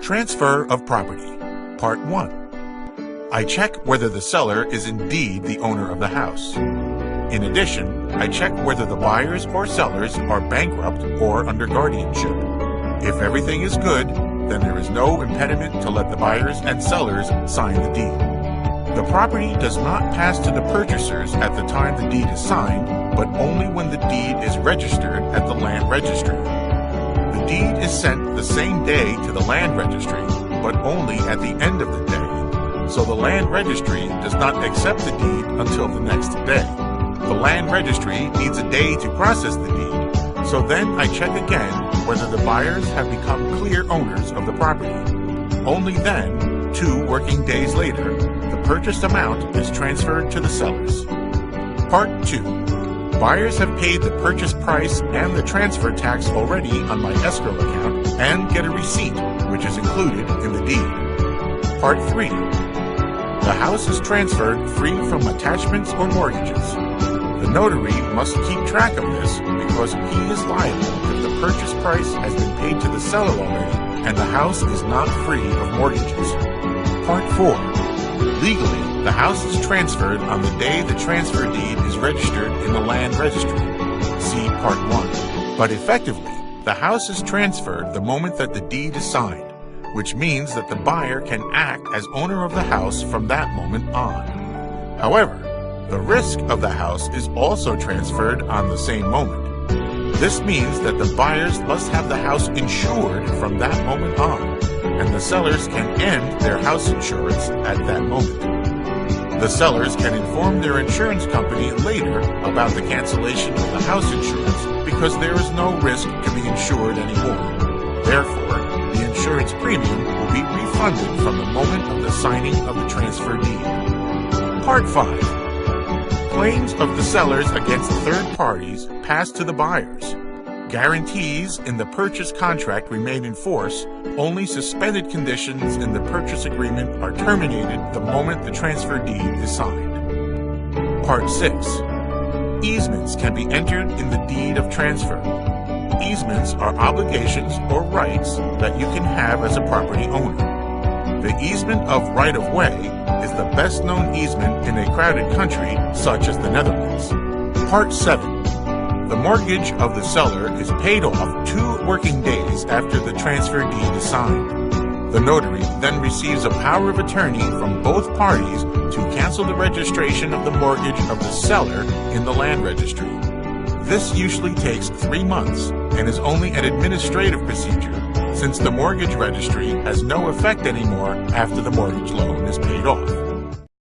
Transfer of property. Part 1. I check whether the seller is indeed the owner of the house. In addition, I check whether the buyers or sellers are bankrupt or under guardianship. If everything is good, then there is no impediment to let the buyers and sellers sign the deed. The property does not pass to the purchasers at the time the deed is signed, but only when the deed is registered at the land registry. The deed is sent the same day to the land registry, but only at the end of the day, so the land registry does not accept the deed until the next day. The land registry needs a day to process the deed, so then I check again whether the buyers have become clear owners of the property. Only then, 2 working days later, the purchased amount is transferred to the sellers. Part 2. Buyers have paid the purchase price and the transfer tax already on my escrow account and get a receipt, which is included in the deed. Part 3. The house is transferred free from attachments or mortgages. The notary must keep track of this because he is liable if the purchase price has been paid to the seller already and the house is not free of mortgages. Part 4. Legally, the house is transferred on the day the transfer deed is registered in the land registry. See Part 1. But effectively, the house is transferred the moment that the deed is signed, which means that the buyer can act as owner of the house from that moment on. However, the risk of the house is also transferred on the same moment. This means that the buyers must have the house insured from that moment on, and the sellers can end their house insurance at that moment. The sellers can inform their insurance company later about the cancellation of the house insurance because there is no risk to be insured anymore. Therefore, the insurance premium will be refunded from the moment of the signing of the transfer deed. Part 5. Claims of the sellers against third parties pass to the buyers. Guarantees in the purchase contract remain in force. Only suspended conditions in the purchase agreement are terminated the moment the transfer deed is signed. Part 6. Easements can be entered in the deed of transfer. Easements are obligations or rights that you can have as a property owner. The easement of right-of-way is the best-known easement in a crowded country such as the Netherlands. Part 7. The mortgage of the seller is paid off 2 working days after the transfer deed is signed. The notary then receives a power of attorney from both parties to cancel the registration of the mortgage of the seller in the land registry. This usually takes 3 months and is only an administrative procedure, since the mortgage registry has no effect anymore after the mortgage loan is paid off.